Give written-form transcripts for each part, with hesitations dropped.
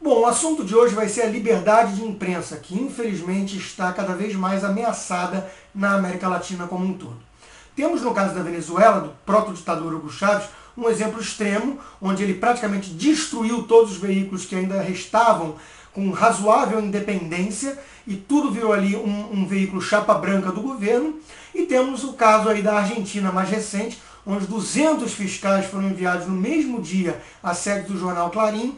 Bom, o assunto de hoje vai ser a liberdade de imprensa, que infelizmente está cada vez mais ameaçada na América Latina como um todo. Temos no caso da Venezuela, do proto-ditador Hugo Chávez, um exemplo extremo, onde ele praticamente destruiu todos os veículos que ainda restavam com razoável independência, e tudo virou ali um veículo chapa branca do governo. E temos o caso aí da Argentina mais recente, onde 200 fiscais foram enviados no mesmo dia à sede do jornal Clarín,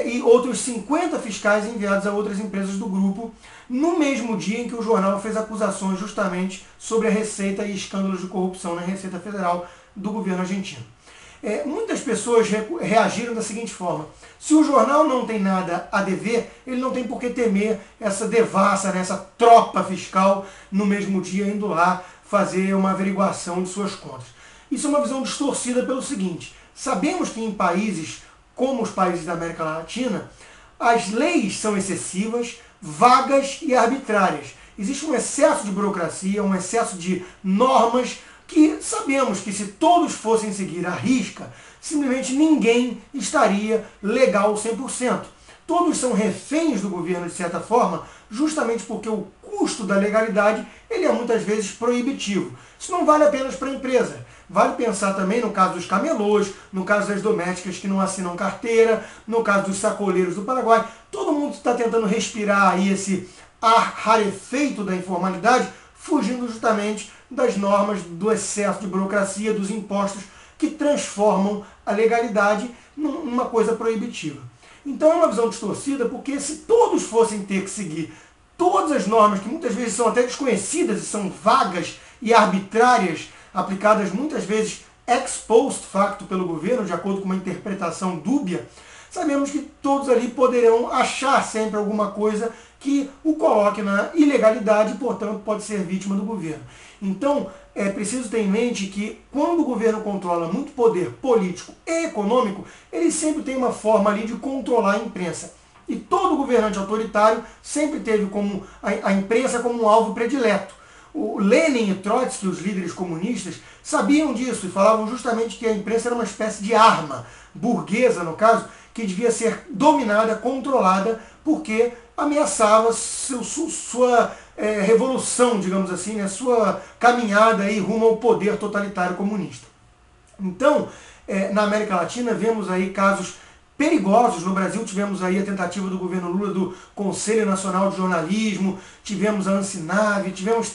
e outros 50 fiscais enviados a outras empresas do grupo, no mesmo dia em que o jornal fez acusações justamente sobre a receita e escândalos de corrupção na Receita Federal do governo argentino. Muitas pessoas reagiram da seguinte forma: se o jornal não tem nada a dever, ele não tem por que temer essa devassa, né, essa tropa fiscal no mesmo dia indo lá fazer uma averiguação de suas contas. Isso é uma visão distorcida pelo seguinte: sabemos que em países como os países da América Latina, as leis são excessivas, vagas e arbitrárias. Existe um excesso de burocracia, um excesso de normas que sabemos que se todos fossem seguir à risca, simplesmente ninguém estaria legal 100%. Todos são reféns do governo de certa forma, justamente porque o custo da legalidade ele é muitas vezes proibitivo. Isso não vale apenas para a empresa. Vale pensar também no caso dos camelôs, no caso das domésticas que não assinam carteira, no caso dos sacoleiros do Paraguai. Todo mundo está tentando respirar aí esse ar rarefeito da informalidade, fugindo justamente das normas, do excesso de burocracia, dos impostos que transformam a legalidade numa coisa proibitiva. Então é uma visão distorcida, porque se todos fossem ter que seguir todas as normas, que muitas vezes são até desconhecidas e são vagas e arbitrárias, aplicadas muitas vezes ex post facto pelo governo, de acordo com uma interpretação dúbia, sabemos que todos ali poderão achar sempre alguma coisa que o coloque na ilegalidade e, portanto, pode ser vítima do governo. Então, é preciso ter em mente que quando o governo controla muito poder político e econômico, ele sempre tem uma forma ali de controlar a imprensa. E todo governante autoritário sempre teve como a imprensa como um alvo predileto. O Lenin e Trotsky, os líderes comunistas, sabiam disso e falavam justamente que a imprensa era uma espécie de arma, burguesa no caso, que devia ser dominada, controlada, porque ameaçava sua revolução, digamos assim, né, sua caminhada aí rumo ao poder totalitário comunista. Então, na América Latina, vemos aí casos perigosos. No Brasil tivemos aí a tentativa do governo Lula do Conselho Nacional de Jornalismo, tivemos a Ancinave, tivemos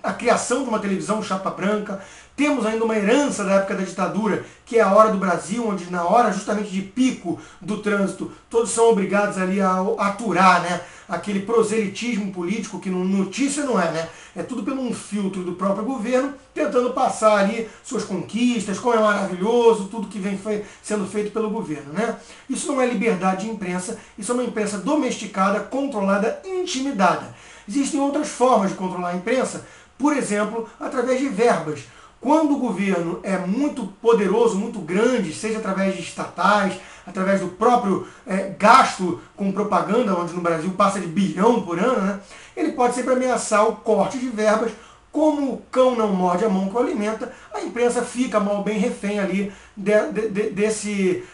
a criação de uma televisão chapa branca, temos ainda uma herança da época da ditadura, que é a Hora do Brasil, onde na hora justamente de pico do trânsito, todos são obrigados ali a aturar, né, aquele proselitismo político, que notícia não é, né? É tudo pelo um filtro do próprio governo, tentando passar ali suas conquistas, como é maravilhoso, tudo que vem sendo feito pelo governo, né? Isso não é liberdade de imprensa, isso é uma imprensa domesticada, controlada, intimidada. Existem outras formas de controlar a imprensa, por exemplo, através de verbas. Quando o governo é muito poderoso, muito grande, seja através de estatais, através do próprio gasto com propaganda, onde no Brasil passa de bilhão por ano, né, ele pode sempre ameaçar o corte de verbas. Como o cão não morde a mão que o alimenta, a imprensa fica mal bem refém ali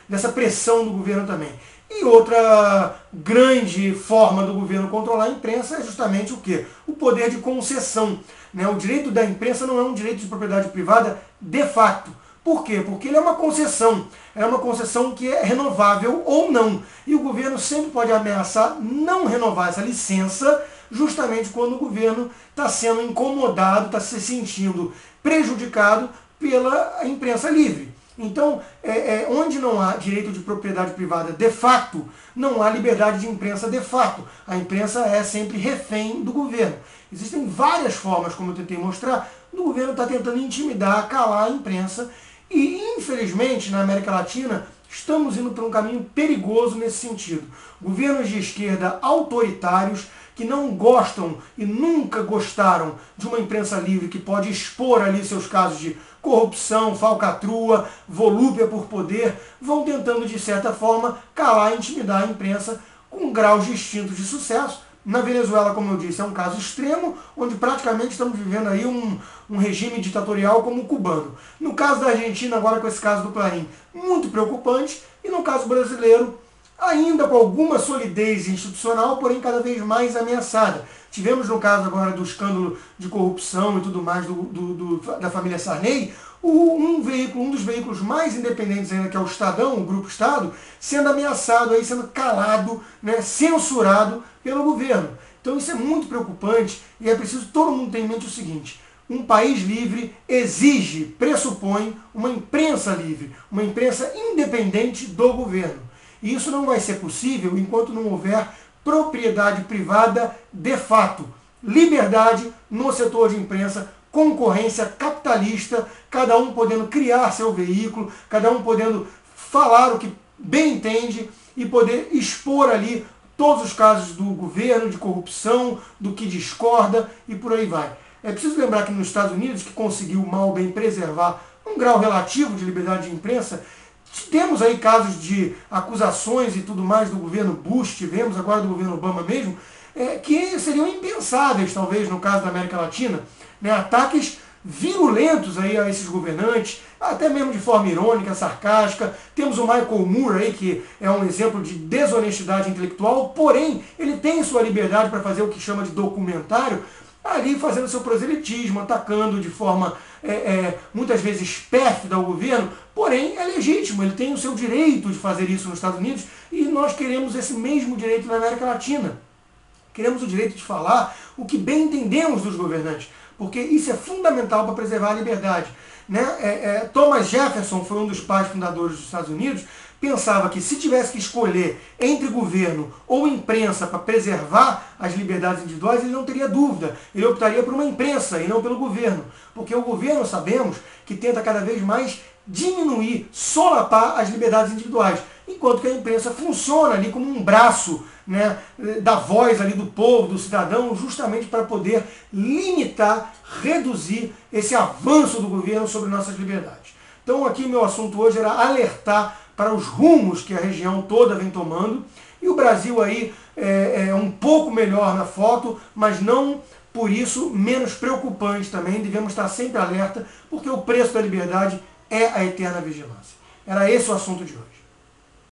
dessa pressão do governo também. E outra grande forma do governo controlar a imprensa é justamente o quê? O poder de concessão. Né? O direito da imprensa não é um direito de propriedade privada de fato. Por quê? Porque ele é uma concessão. É uma concessão que é renovável ou não. E o governo sempre pode ameaçar não renovar essa licença, justamente quando o governo está sendo incomodado, está se sentindo prejudicado pela imprensa livre. Então, onde não há direito de propriedade privada de fato, não há liberdade de imprensa de fato. A imprensa é sempre refém do governo. Existem várias formas, como eu tentei mostrar, do governo estar tentando intimidar, calar a imprensa. E, infelizmente, na América Latina, estamos indo para um caminho perigoso nesse sentido. Governos de esquerda autoritários, que não gostam e nunca gostaram de uma imprensa livre que pode expor ali seus casos de corrupção, falcatrua, volúpia por poder, vão tentando de certa forma calar e intimidar a imprensa com graus distintos de sucesso. Na Venezuela, como eu disse, é um caso extremo, onde praticamente estamos vivendo aí um regime ditatorial como o cubano. No caso da Argentina, agora com esse caso do Clarín, muito preocupante, e no caso brasileiro, ainda com alguma solidez institucional, porém cada vez mais ameaçada. Tivemos no caso agora do escândalo de corrupção e tudo mais da família Sarney, um dos veículos mais independentes ainda, que é o Estadão, o Grupo Estado, sendo ameaçado, aí, sendo calado, né, censurado pelo governo. Então isso é muito preocupante e é preciso todo mundo ter em mente o seguinte: um país livre exige, pressupõe uma imprensa livre, uma imprensa independente do governo. E isso não vai ser possível enquanto não houver propriedade privada de fato, liberdade no setor de imprensa, concorrência capitalista, cada um podendo criar seu veículo, cada um podendo falar o que bem entende e poder expor ali todos os casos do governo, de corrupção, do que discorda e por aí vai. É preciso lembrar que nos Estados Unidos, que conseguiu mal ou bem preservar um grau relativo de liberdade de imprensa, temos aí casos de acusações e tudo mais do governo Bush, tivemos agora do governo Obama mesmo, que seriam impensáveis, talvez, no caso da América Latina, né? Ataques virulentos aí a esses governantes, até mesmo de forma irônica, sarcástica. Temos o Michael Moore aí, que é um exemplo de desonestidade intelectual, porém, ele tem sua liberdade para fazer o que chama de documentário, ali fazendo seu proselitismo, atacando de forma muitas vezes pérfida ao governo, porém é legítimo, ele tem o seu direito de fazer isso nos Estados Unidos e nós queremos esse mesmo direito na América Latina. Queremos o direito de falar o que bem entendemos dos governantes, porque isso é fundamental para preservar a liberdade. Né? Thomas Jefferson foi um dos pais fundadores dos Estados Unidos, pensava que se tivesse que escolher entre governo ou imprensa para preservar as liberdades individuais, ele não teria dúvida. Ele optaria por uma imprensa e não pelo governo. Porque o governo, sabemos, que tenta cada vez mais diminuir, solapar as liberdades individuais. Enquanto que a imprensa funciona ali como um braço, né, da voz ali do povo, do cidadão, justamente para poder limitar, reduzir esse avanço do governo sobre nossas liberdades. Então aqui meu assunto hoje era alertar para os rumos que a região toda vem tomando, e o Brasil aí é um pouco melhor na foto, mas não por isso menos preocupante também. Devemos estar sempre alerta, porque o preço da liberdade é a eterna vigilância. Era esse o assunto de hoje.